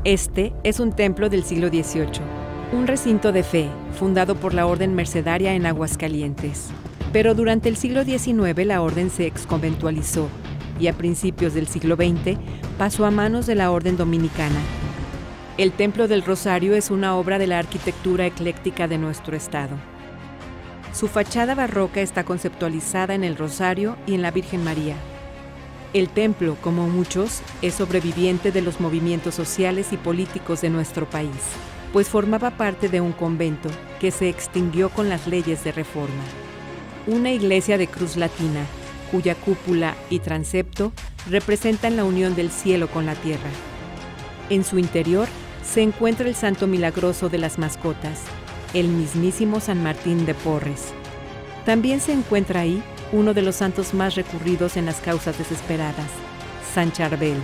Este es un templo del siglo XVIII, un recinto de fe fundado por la Orden Mercedaria en Aguascalientes. Pero durante el siglo XIX la orden se exconventualizó y a principios del siglo XX pasó a manos de la Orden Dominicana. El Templo del Rosario es una obra de la arquitectura ecléctica de nuestro estado. Su fachada barroca está conceptualizada en el Rosario y en la Virgen María. El templo, como muchos, es sobreviviente de los movimientos sociales y políticos de nuestro país, pues formaba parte de un convento que se extinguió con las leyes de reforma. Una iglesia de cruz latina, cuya cúpula y transepto representan la unión del cielo con la tierra. En su interior se encuentra el santo milagroso de las mascotas, el mismísimo San Martín de Porres. También se encuentra ahí uno de los santos más recurridos en las causas desesperadas, San Charbel,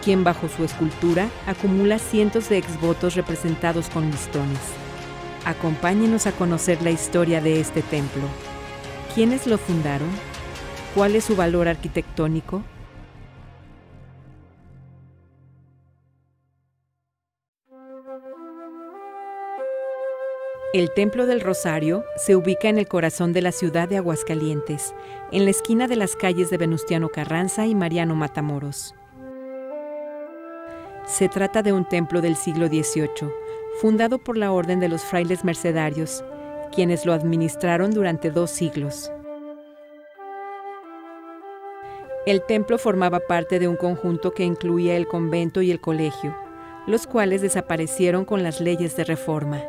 quien bajo su escultura acumula cientos de exvotos representados con listones. Acompáñenos a conocer la historia de este templo. ¿Quiénes lo fundaron? ¿Cuál es su valor arquitectónico? El Templo del Rosario se ubica en el corazón de la ciudad de Aguascalientes, en la esquina de las calles de Venustiano Carranza y Mariano Matamoros. Se trata de un templo del siglo XVIII, fundado por la Orden de los Frailes Mercedarios, quienes lo administraron durante 2 siglos. El templo formaba parte de un conjunto que incluía el convento y el colegio, los cuales desaparecieron con las leyes de reforma.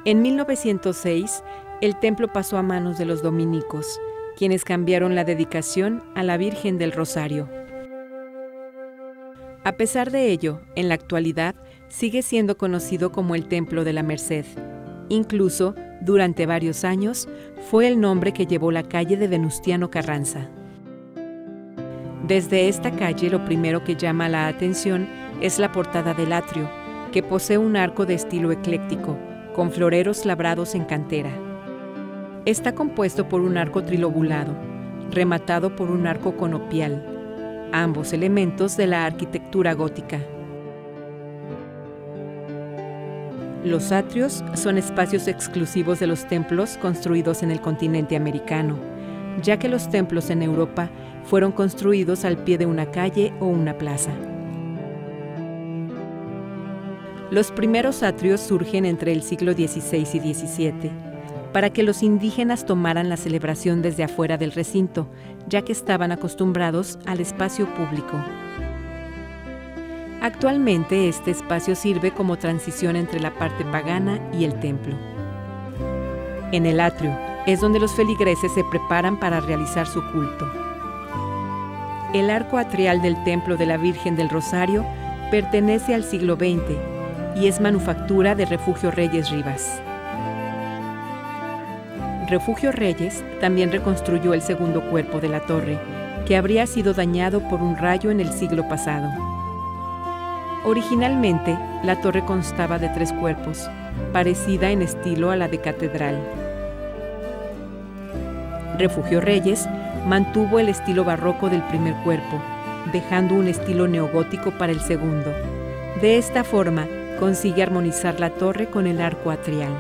En 1906, el templo pasó a manos de los dominicos, quienes cambiaron la dedicación a la Virgen del Rosario. A pesar de ello, en la actualidad sigue siendo conocido como el Templo de la Merced. Incluso, durante varios años, fue el nombre que llevó la calle de Venustiano Carranza. Desde esta calle, lo primero que llama la atención es la portada del atrio, que posee un arco de estilo ecléctico, con floreros labrados en cantera. Está compuesto por un arco trilobulado, rematado por un arco conopial, ambos elementos de la arquitectura gótica. Los atrios son espacios exclusivos de los templos construidos en el continente americano, ya que los templos en Europa fueron construidos al pie de una calle o una plaza. Los primeros atrios surgen entre el siglo XVI y XVII, para que los indígenas tomaran la celebración desde afuera del recinto, ya que estaban acostumbrados al espacio público. Actualmente este espacio sirve como transición entre la parte pagana y el templo. En el atrio es donde los feligreses se preparan para realizar su culto. El arco atrial del Templo de la Virgen del Rosario pertenece al siglo XX y es manufactura de Refugio Reyes Rivas. Refugio Reyes también reconstruyó el segundo cuerpo de la torre, que habría sido dañado por un rayo en el siglo pasado. Originalmente, la torre constaba de 3 cuerpos, parecida en estilo a la de catedral. Refugio Reyes mantuvo el estilo barroco del primer cuerpo, dejando un estilo neogótico para el segundo. De esta forma, consigue armonizar la torre con el arco atrial.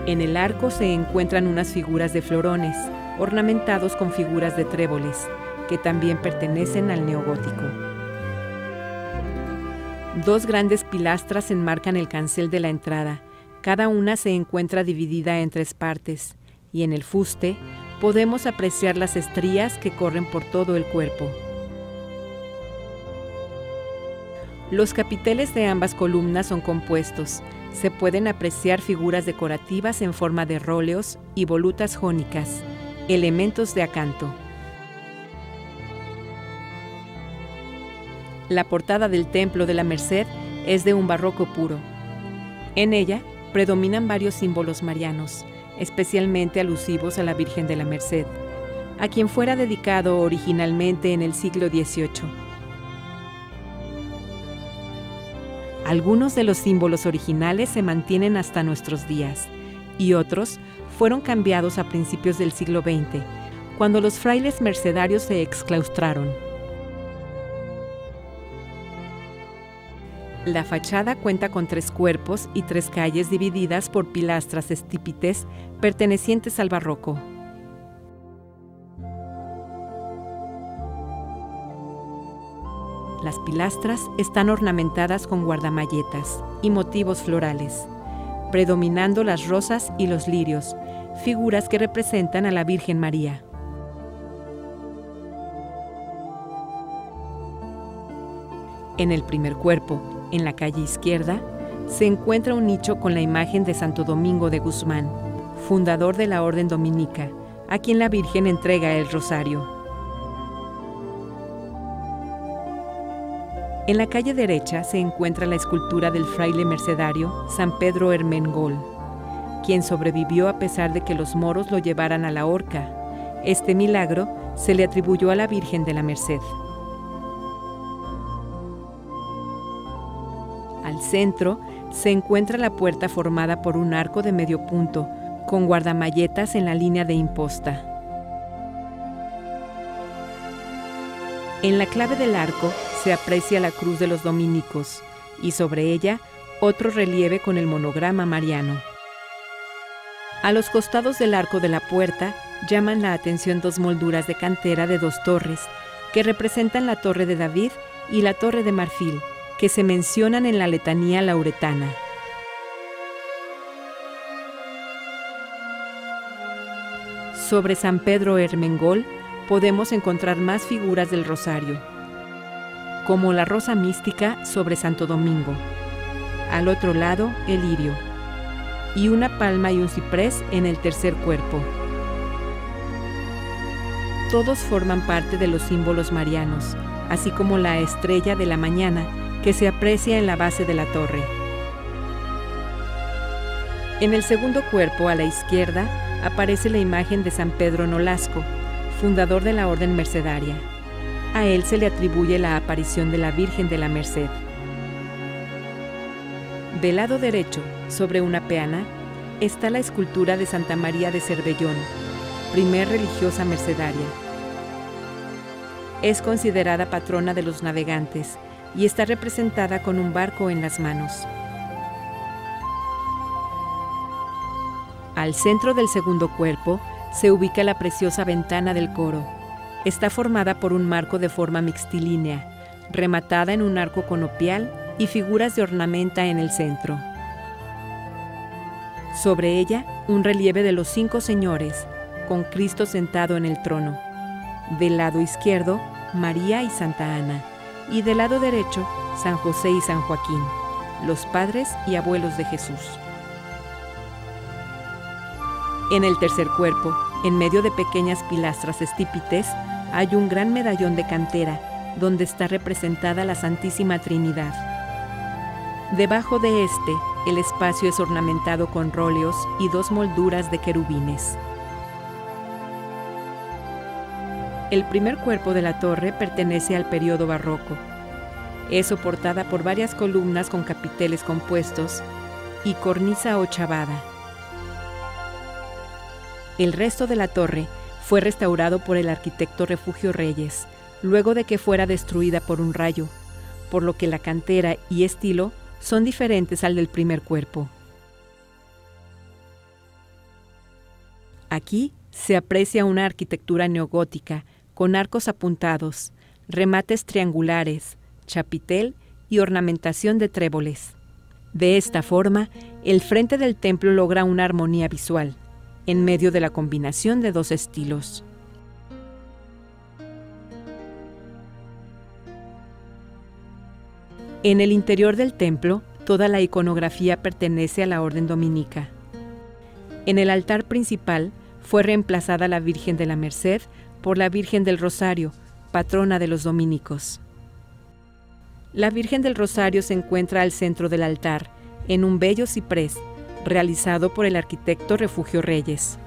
En el arco se encuentran unas figuras de florones, ornamentados con figuras de tréboles, que también pertenecen al neogótico. 2 grandes pilastras enmarcan el cancel de la entrada. Cada una se encuentra dividida en 3 partes, y en el fuste podemos apreciar las estrías que corren por todo el cuerpo. Los capiteles de ambas columnas son compuestos. Se pueden apreciar figuras decorativas en forma de róleos y volutas jónicas, elementos de acanto. La portada del Templo de la Merced es de un barroco puro. En ella predominan varios símbolos marianos, especialmente alusivos a la Virgen de la Merced, a quien fuera dedicado originalmente en el siglo XVIII. Algunos de los símbolos originales se mantienen hasta nuestros días y otros fueron cambiados a principios del siglo XX, cuando los frailes mercedarios se exclaustraron. La fachada cuenta con 3 cuerpos y 3 calles divididas por pilastras estípites pertenecientes al barroco. Las pilastras están ornamentadas con guardamalletas y motivos florales, predominando las rosas y los lirios, figuras que representan a la Virgen María. En el primer cuerpo, en la calle izquierda, se encuentra un nicho con la imagen de Santo Domingo de Guzmán, fundador de la Orden Dominica, a quien la Virgen entrega el rosario. En la calle derecha se encuentra la escultura del fraile mercedario San Pedro Ermengol, quien sobrevivió a pesar de que los moros lo llevaran a la horca. Este milagro se le atribuyó a la Virgen de la Merced. Al centro se encuentra la puerta formada por un arco de medio punto, con guardamalletas en la línea de imposta. En la clave del arco se aprecia la cruz de los dominicos y sobre ella otro relieve con el monograma mariano. A los costados del arco de la puerta llaman la atención 2 molduras de cantera de 2 torres, que representan la Torre de David y la Torre de Marfil, que se mencionan en la letanía lauretana. Sobre San Pedro Ermengol podemos encontrar más figuras del rosario, como la rosa mística sobre Santo Domingo, al otro lado el lirio, y una palma y un ciprés en el tercer cuerpo. Todos forman parte de los símbolos marianos, así como la estrella de la mañana que se aprecia en la base de la torre. En el segundo cuerpo, a la izquierda, aparece la imagen de San Pedro Nolasco, fundador de la Orden Mercedaria. A él se le atribuye la aparición de la Virgen de la Merced. Del lado derecho, sobre una peana, está la escultura de Santa María de Cervellón, primer religiosa mercedaria. Es considerada patrona de los navegantes y está representada con un barco en las manos. Al centro del segundo cuerpo se ubica la preciosa ventana del coro. Está formada por un marco de forma mixtilínea, rematada en un arco conopial y figuras de ornamenta en el centro. Sobre ella, un relieve de los 5 señores, con Cristo sentado en el trono. Del lado izquierdo, María y Santa Ana, y del lado derecho, San José y San Joaquín, los padres y abuelos de Jesús. En el tercer cuerpo, en medio de pequeñas pilastras estípites, hay un gran medallón de cantera, donde está representada la Santísima Trinidad. Debajo de este, el espacio es ornamentado con róleos y 2 molduras de querubines. El primer cuerpo de la torre pertenece al período barroco. Es soportada por varias columnas con capiteles compuestos y cornisa ochavada. El resto de la torre fue restaurado por el arquitecto Refugio Reyes, luego de que fuera destruida por un rayo, por lo que la cantera y estilo son diferentes al del primer cuerpo. Aquí se aprecia una arquitectura neogótica, con arcos apuntados, remates triangulares, chapitel y ornamentación de tréboles. De esta forma, el frente del templo logra una armonía visual, en medio de la combinación de 2 estilos. En el interior del templo, toda la iconografía pertenece a la Orden Dominica. En el altar principal fue reemplazada la Virgen de la Merced por la Virgen del Rosario, patrona de los dominicos. La Virgen del Rosario se encuentra al centro del altar, en un bello ciprés, realizado por el arquitecto Refugio Reyes.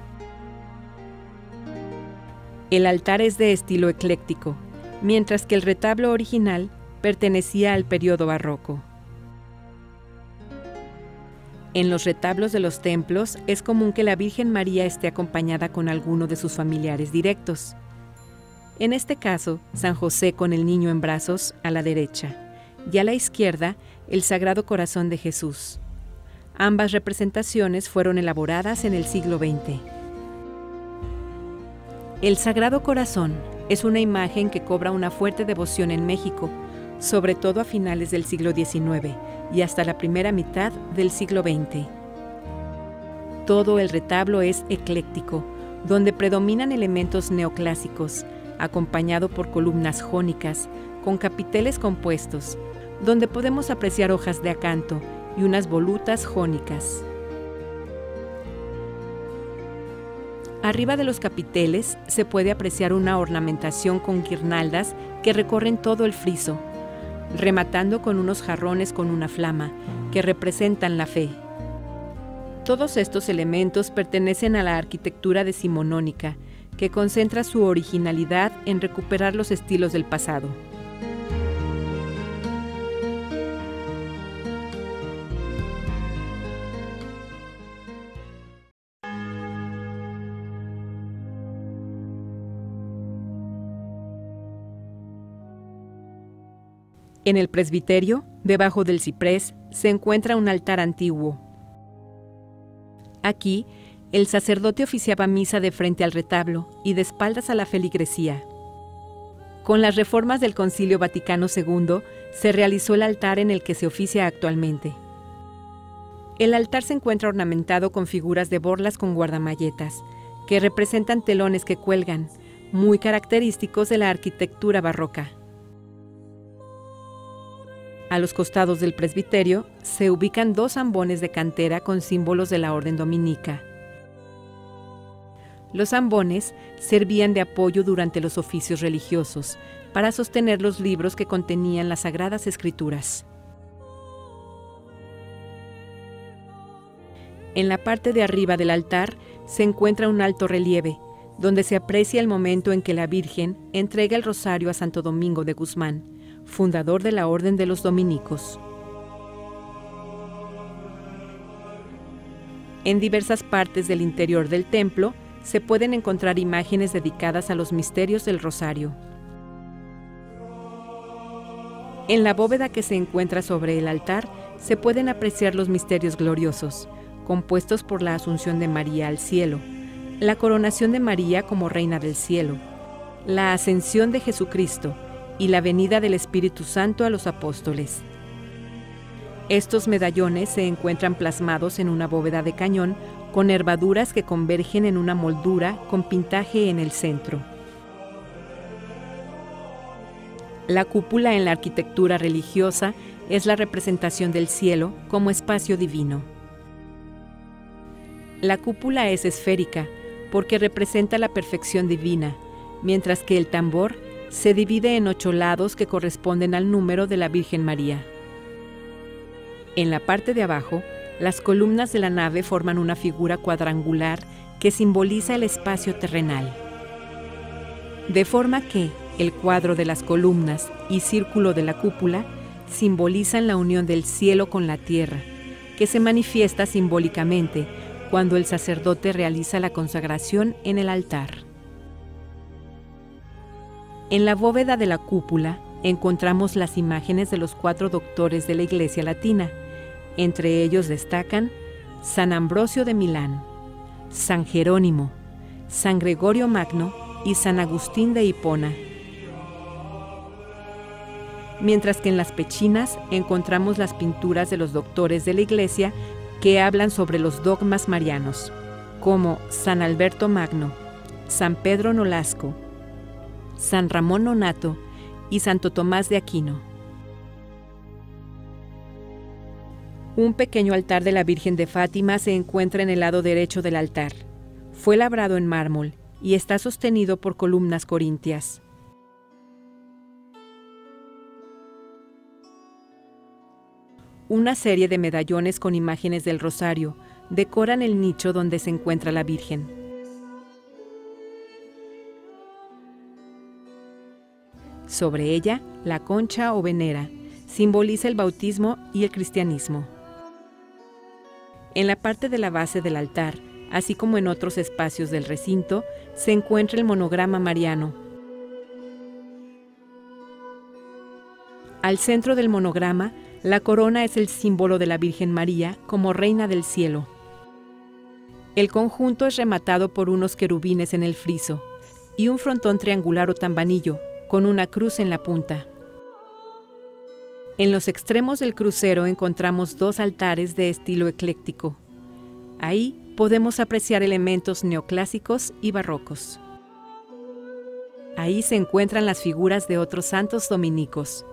El altar es de estilo ecléctico, mientras que el retablo original pertenecía al período barroco. En los retablos de los templos es común que la Virgen María esté acompañada con alguno de sus familiares directos. En este caso, San José con el niño en brazos a la derecha y a la izquierda el Sagrado Corazón de Jesús. Ambas representaciones fueron elaboradas en el siglo XX. El Sagrado Corazón es una imagen que cobra una fuerte devoción en México, sobre todo a finales del siglo XIX y hasta la primera mitad del siglo XX. Todo el retablo es ecléctico, donde predominan elementos neoclásicos, acompañado por columnas jónicas, con capiteles compuestos, donde podemos apreciar hojas de acanto y unas volutas jónicas. Arriba de los capiteles se puede apreciar una ornamentación con guirnaldas que recorren todo el friso, rematando con unos jarrones con una flama, que representan la fe. Todos estos elementos pertenecen a la arquitectura decimonónica, que concentra su originalidad en recuperar los estilos del pasado. En el presbiterio, debajo del ciprés, se encuentra un altar antiguo. Aquí, el sacerdote oficiaba misa de frente al retablo y de espaldas a la feligresía. Con las reformas del Concilio Vaticano II, se realizó el altar en el que se oficia actualmente. El altar se encuentra ornamentado con figuras de borlas con guardamalletas, que representan telones que cuelgan, muy característicos de la arquitectura barroca. A los costados del presbiterio se ubican dos ambones de cantera con símbolos de la orden dominica. Los ambones servían de apoyo durante los oficios religiosos para sostener los libros que contenían las Sagradas Escrituras. En la parte de arriba del altar se encuentra un alto relieve, donde se aprecia el momento en que la Virgen entrega el rosario a Santo Domingo de Guzmán, fundador de la Orden de los Dominicos. En diversas partes del interior del templo se pueden encontrar imágenes dedicadas a los misterios del rosario. En la bóveda que se encuentra sobre el altar se pueden apreciar los misterios gloriosos, compuestos por la Asunción de María al cielo, la coronación de María como Reina del Cielo, la ascensión de Jesucristo y la venida del Espíritu Santo a los apóstoles. Estos medallones se encuentran plasmados en una bóveda de cañón con nervaduras que convergen en una moldura con pintaje en el centro. La cúpula en la arquitectura religiosa es la representación del cielo como espacio divino. La cúpula es esférica porque representa la perfección divina, mientras que el tambor se divide en 8 lados que corresponden al número de la Virgen María. En la parte de abajo, las columnas de la nave forman una figura cuadrangular que simboliza el espacio terrenal. De forma que el cuadro de las columnas y círculo de la cúpula simbolizan la unión del cielo con la tierra, que se manifiesta simbólicamente cuando el sacerdote realiza la consagración en el altar. En la bóveda de la cúpula encontramos las imágenes de los 4 doctores de la Iglesia Latina. Entre ellos destacan San Ambrosio de Milán, San Jerónimo, San Gregorio Magno y San Agustín de Hipona. Mientras que en las pechinas encontramos las pinturas de los doctores de la Iglesia que hablan sobre los dogmas marianos, como San Alberto Magno, San Pedro Nolasco, San Ramón Nonnato y Santo Tomás de Aquino. Un pequeño altar de la Virgen de Fátima se encuentra en el lado derecho del altar. Fue labrado en mármol y está sostenido por columnas corintias. Una serie de medallones con imágenes del rosario decoran el nicho donde se encuentra la Virgen. Sobre ella, la concha o venera simboliza el bautismo y el cristianismo. En la parte de la base del altar, así como en otros espacios del recinto, se encuentra el monograma mariano. Al centro del monograma, la corona es el símbolo de la Virgen María como Reina del Cielo. El conjunto es rematado por unos querubines en el friso y un frontón triangular o tambanillo, con una cruz en la punta. En los extremos del crucero encontramos 2 altares de estilo ecléctico. Ahí podemos apreciar elementos neoclásicos y barrocos. Ahí se encuentran las figuras de otros santos dominicos.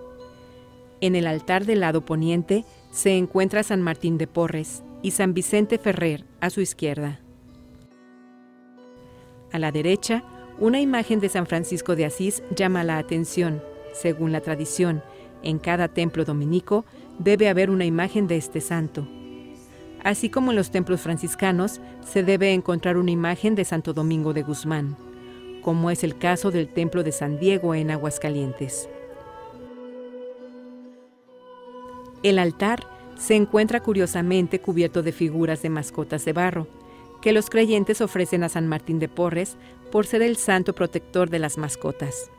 En el altar del lado poniente se encuentra San Martín de Porres y San Vicente Ferrer a su izquierda. A la derecha, una imagen de San Francisco de Asís llama la atención. Según la tradición, en cada templo dominico debe haber una imagen de este santo. Así como en los templos franciscanos, se debe encontrar una imagen de Santo Domingo de Guzmán, como es el caso del templo de San Diego en Aguascalientes. El altar se encuentra curiosamente cubierto de figuras de mascotas de barro, que los creyentes ofrecen a San Martín de Porres por ser el santo protector de las mascotas.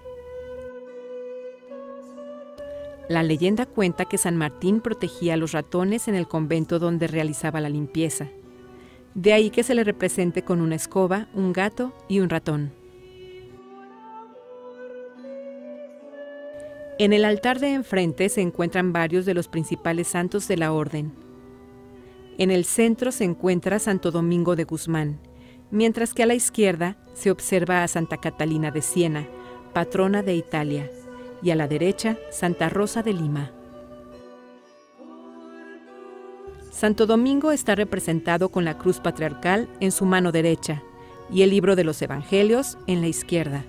La leyenda cuenta que San Martín protegía a los ratones en el convento donde realizaba la limpieza. De ahí que se le represente con una escoba, un gato y un ratón. En el altar de enfrente se encuentran varios de los principales santos de la orden. En el centro se encuentra Santo Domingo de Guzmán, mientras que a la izquierda se observa a Santa Catalina de Siena, patrona de Italia, y a la derecha Santa Rosa de Lima. Santo Domingo está representado con la cruz patriarcal en su mano derecha y el libro de los Evangelios en la izquierda.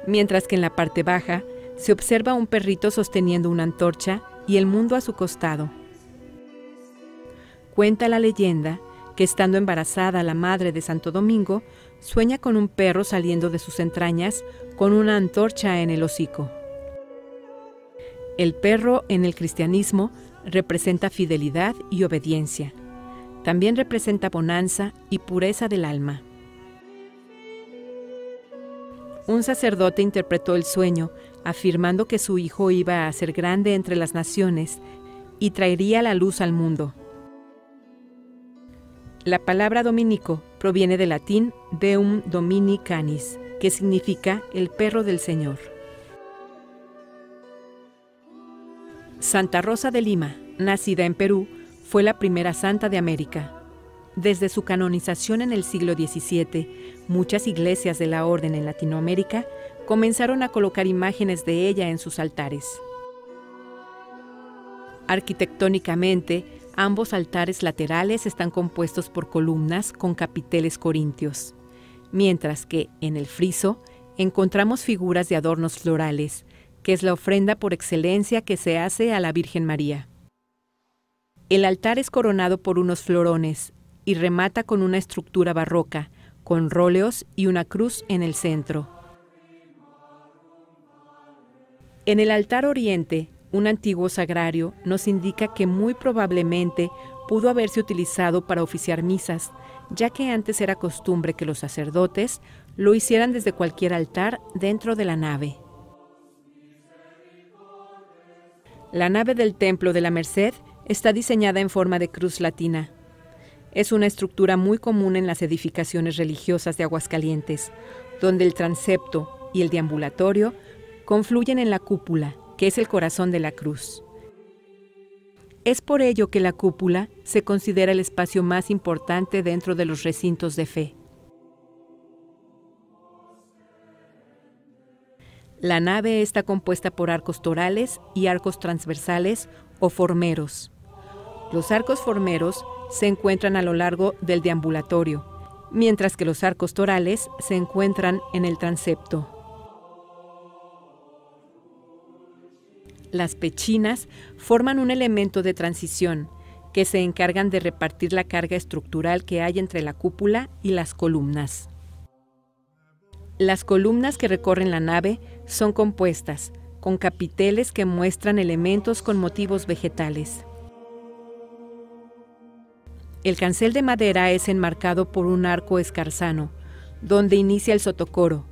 Mientras que en la parte baja se observa un perrito sosteniendo una antorcha y el mundo a su costado. Cuenta la leyenda que estando embarazada la madre de Santo Domingo, sueña con un perro saliendo de sus entrañas con una antorcha en el hocico. El perro en el cristianismo representa fidelidad y obediencia. También representa bonanza y pureza del alma. Un sacerdote interpretó el sueño, afirmando que su hijo iba a ser grande entre las naciones y traería la luz al mundo. La palabra dominico proviene del latín Deum Domini Canis, que significa el perro del Señor. Santa Rosa de Lima, nacida en Perú, fue la primera santa de América. Desde su canonización en el siglo XVII, muchas iglesias de la orden en Latinoamérica comenzaron a colocar imágenes de ella en sus altares. Arquitectónicamente, ambos altares laterales están compuestos por columnas con capiteles corintios, mientras que, en el friso, encontramos figuras de adornos florales, que es la ofrenda por excelencia que se hace a la Virgen María. El altar es coronado por unos florones y remata con una estructura barroca, con róleos y una cruz en el centro. En el altar oriente, un antiguo sagrario nos indica que muy probablemente pudo haberse utilizado para oficiar misas, ya que antes era costumbre que los sacerdotes lo hicieran desde cualquier altar dentro de la nave. La nave del Templo de la Merced está diseñada en forma de cruz latina. Es una estructura muy común en las edificaciones religiosas de Aguascalientes, donde el transepto y el deambulatorio confluyen en la cúpula, que es el corazón de la cruz. Es por ello que la cúpula se considera el espacio más importante dentro de los recintos de fe. La nave está compuesta por arcos torales y arcos transversales o formeros. Los arcos formeros se encuentran a lo largo del deambulatorio, mientras que los arcos torales se encuentran en el transepto. Las pechinas forman un elemento de transición que se encargan de repartir la carga estructural que hay entre la cúpula y las columnas. Las columnas que recorren la nave son compuestas, con capiteles que muestran elementos con motivos vegetales. El cancel de madera es enmarcado por un arco escarzano, donde inicia el sotocoro.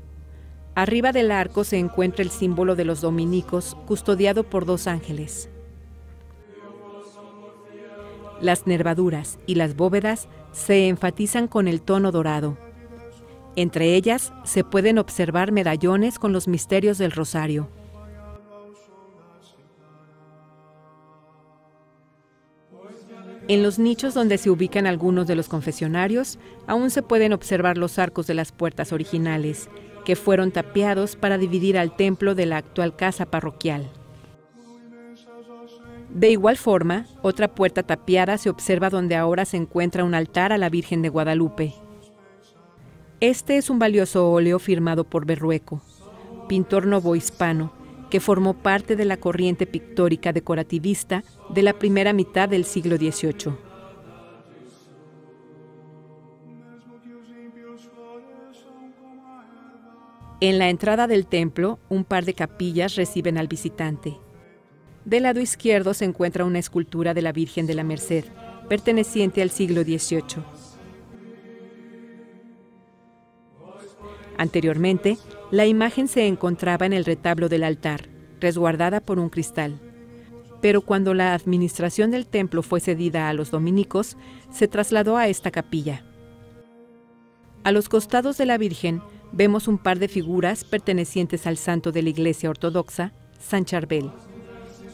Arriba del arco se encuentra el símbolo de los dominicos, custodiado por 2 ángeles. Las nervaduras y las bóvedas se enfatizan con el tono dorado. Entre ellas se pueden observar medallones con los misterios del rosario. En los nichos donde se ubican algunos de los confesionarios, aún se pueden observar los arcos de las puertas originales, que fueron tapiados para dividir al templo de la actual casa parroquial. De igual forma, otra puerta tapiada se observa donde ahora se encuentra un altar a la Virgen de Guadalupe. Este es un valioso óleo firmado por Berrueco, pintor novohispano, que formó parte de la corriente pictórica decorativista de la primera mitad del siglo XVIII. En la entrada del templo, un par de capillas reciben al visitante. Del lado izquierdo se encuentra una escultura de la Virgen de la Merced, perteneciente al siglo XVIII. Anteriormente, la imagen se encontraba en el retablo del altar, resguardada por un cristal. Pero cuando la administración del templo fue cedida a los dominicos, se trasladó a esta capilla. A los costados de la Virgen vemos un par de figuras pertenecientes al santo de la Iglesia Ortodoxa, San Charbel,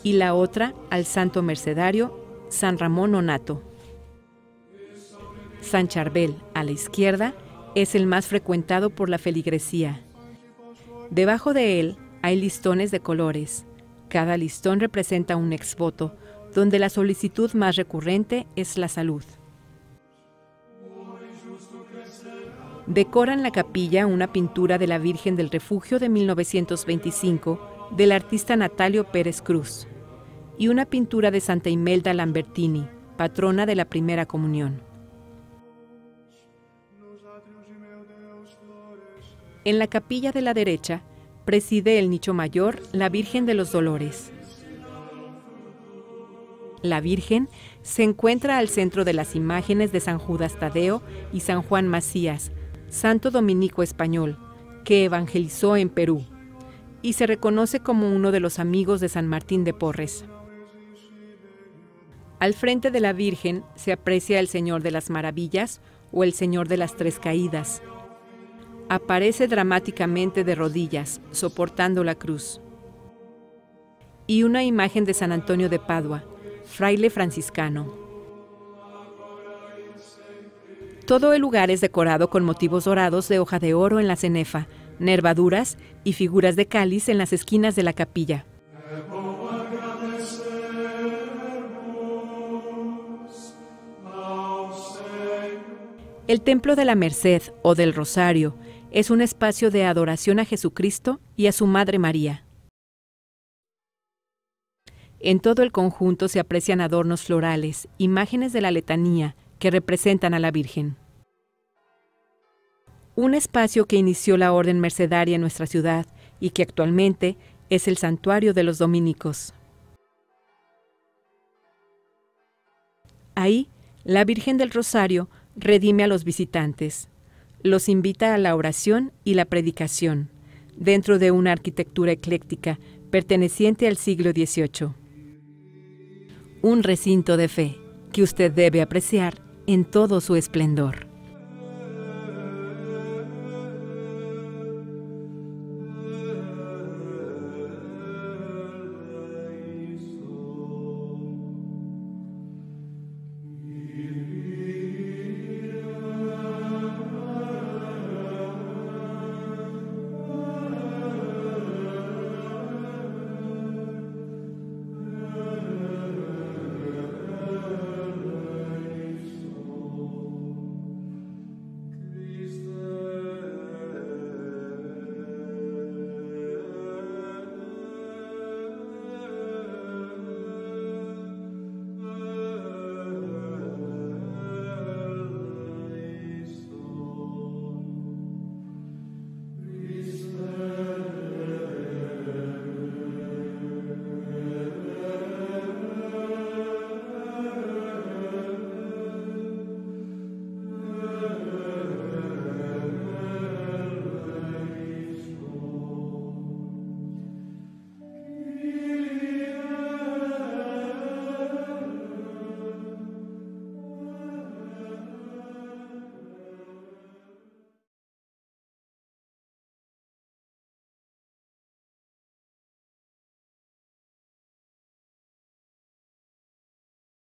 y la otra al santo mercedario, San Ramón Nonnato. San Charbel, a la izquierda, es el más frecuentado por la feligresía. Debajo de él hay listones de colores. Cada listón representa un exvoto, donde la solicitud más recurrente es la salud. Decoran la capilla una pintura de la Virgen del Refugio de 1925 del artista Natalio Pérez Cruz y una pintura de Santa Imelda Lambertini, patrona de la Primera Comunión. En la capilla de la derecha preside el nicho mayor la Virgen de los Dolores. La Virgen se encuentra al centro de las imágenes de San Judas Tadeo y San Juan Macías, santo dominico español, que evangelizó en Perú, y se reconoce como uno de los amigos de San Martín de Porres. Al frente de la Virgen se aprecia el Señor de las Maravillas o el Señor de las Tres Caídas. Aparece dramáticamente de rodillas, soportando la cruz. Y una imagen de San Antonio de Padua, fraile franciscano. Todo el lugar es decorado con motivos dorados de hoja de oro en la cenefa, nervaduras y figuras de cáliz en las esquinas de la capilla. El Templo de la Merced o del Rosario es un espacio de adoración a Jesucristo y a su Madre María. En todo el conjunto se aprecian adornos florales, imágenes de la letanía que representan a la Virgen. Un espacio que inició la orden mercedaria en nuestra ciudad y que actualmente es el santuario de los dominicos. Ahí, la Virgen del Rosario redime a los visitantes, los invita a la oración y la predicación, dentro de una arquitectura ecléctica perteneciente al siglo XVIII. Un recinto de fe que usted debe apreciar en todo su esplendor.